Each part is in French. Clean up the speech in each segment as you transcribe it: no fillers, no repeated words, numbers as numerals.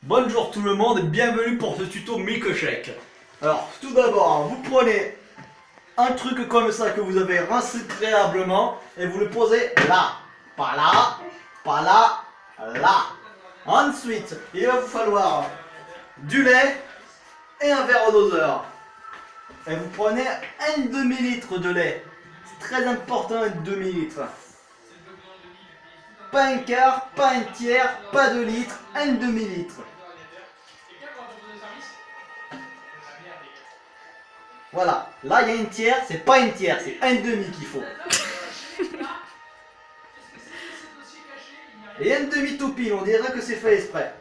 Bonjour tout le monde et bienvenue pour ce tuto milkshake. Alors tout d'abord, vous prenez un truc comme ça que vous avez rincé préalablement et vous le posez là. Pas là, pas là, là. Ensuite, il va vous falloir du lait et un verre au doseur. Et vous prenez un demi-litre de lait. C'est très important, un demi-litre. Pas un quart, pas un tiers, pas de litre, un demi-litre. Voilà, là il y a une tiers, c'est pas une tiers, c'est un demi qu'il faut. Et un demi tout pile, on dirait que c'est fait exprès.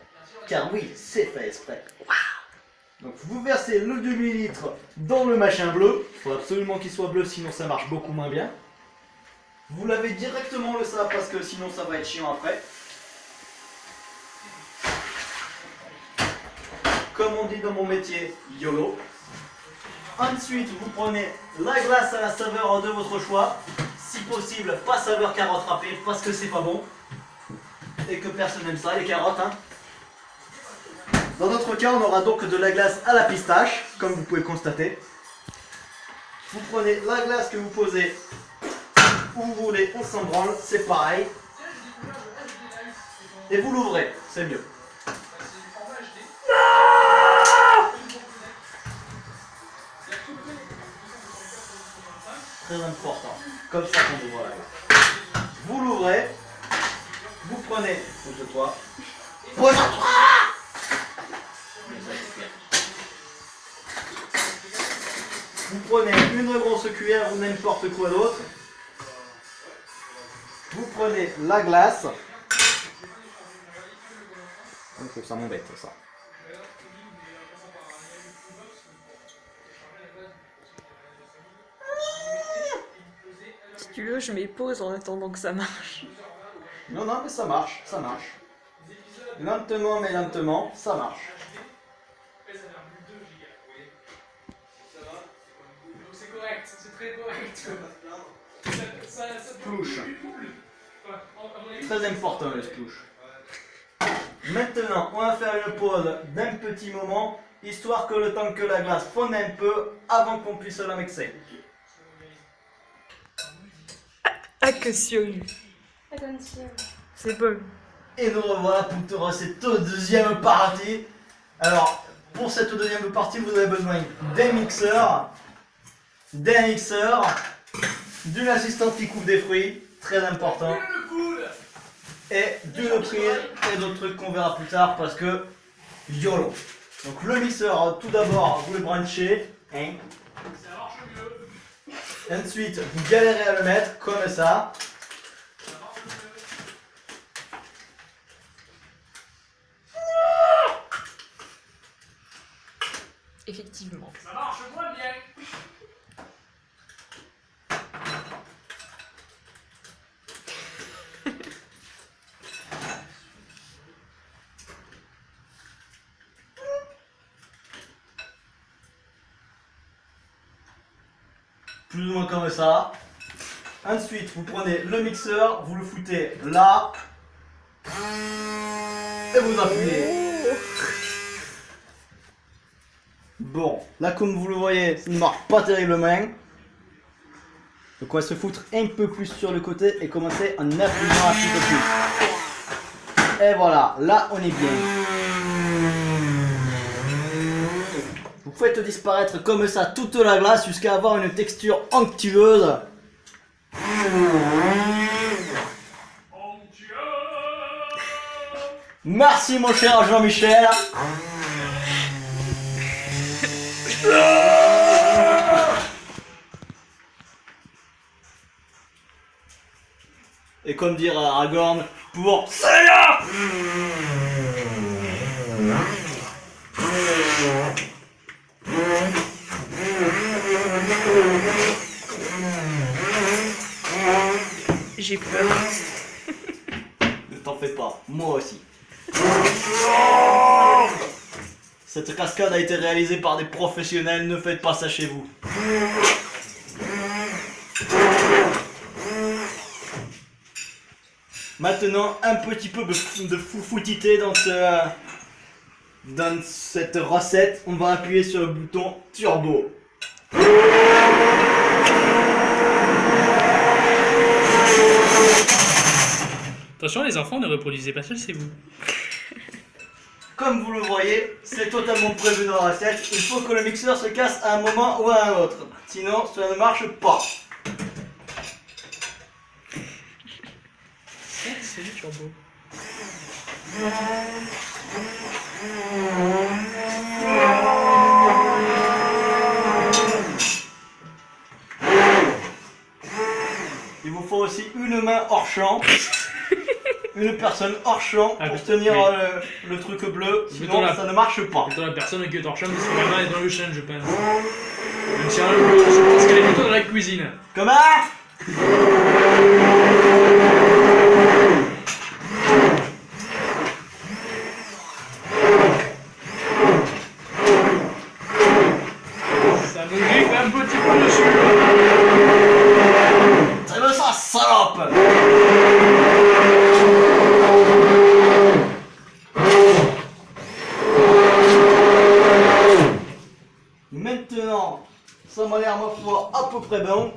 Car oui, c'est fait exprès. Donc vous versez le demi-litre dans le machin bleu. Il faut absolument qu'il soit bleu, sinon ça marche beaucoup moins bien. Vous lavez directement le sable parce que sinon ça va être chiant après. Comme on dit dans mon métier, YOLO. Ensuite, vous prenez la glace à la saveur de votre choix. Si possible, pas saveur carotte râpée parce que c'est pas bon. Et que personne n'aime ça, les carottes. Hein. Dans notre cas, on aura donc de la glace à la pistache, comme vous pouvez le constater. Vous prenez la glace que vous posez où vous voulez, on s'en branle, c'est pareil. Et vous l'ouvrez, c'est mieux. Très important, comme ça qu'on ouvre la glace. Vous l'ouvrez, vous prenez, pose-toi, pose-toi. Vous prenez une grosse cuillère ou n'importe quoi d'autre. Vous prenez la glace. Ça m'embête ça. Si tu veux, je mets pause en attendant que ça marche. Non, non, mais ça marche, ça marche. Lentement, mais lentement, ça marche. C'est correct, c'est très correct. Splouche. Très important le splouche. Maintenant, on va faire une pause d'un petit moment, histoire que le temps que la glace fonde un peu, avant qu'on puisse la mixer. Attention. C'est bon. Et nous revoilà pour cette deuxième partie. Alors, pour cette deuxième partie, vous avez besoin d'un mixeur, d'une assistante qui coupe des fruits, très important, et d'une prise et d'autres trucs qu'on verra plus tard parce que YOLO. Donc le mixeur, tout d'abord, vous le branchez, hein. Ensuite, vous galérez à le mettre comme ça. Effectivement. Ça marche moins bien. Plus ou moins comme ça. Ensuite, vous prenez le mixeur, vous le foutez là. Et vous appuyez. Bon, là comme vous le voyez, ça ne marche pas terriblement. Donc on va se foutre un peu plus sur le côté et commencer en appuyant un petit peu plus. Et voilà, là on est bien. Vous faites disparaître comme ça toute la glace jusqu'à avoir une texture onctueuse. Merci mon cher Jean-Michel. Et comme dire Aragorn, pour Seiya. J'ai peur. Ne t'en fais pas, moi aussi. Cette cascade a été réalisée par des professionnels, ne faites pas ça chez vous. Maintenant, un petit peu de foufoutité dans ce dans cette recette, on va appuyer sur le bouton turbo. Attention les enfants, ne reproduisez pas ça chez vous. Comme vous le voyez, c'est totalement prévu dans la recette. Il faut que le mixeur se casse à un moment ou à un autre. Sinon, cela ne marche pas. C'est du turbo. Il vous faut aussi une main hors champ. Une personne hors champ Ah, pour oui. tenir Oui. le truc bleu, Mettons sinon la- ça ne marche pas. Plutôt la personne qui est hors champ, parce que la main est dans le champ, je pense. Même si je pense qu'elle est plutôt dans la cuisine. Comment? Ça me griffe un petit peu dessus. C'est le ça, salope! Maintenant, ça m'a l'air ma foi à peu près bon.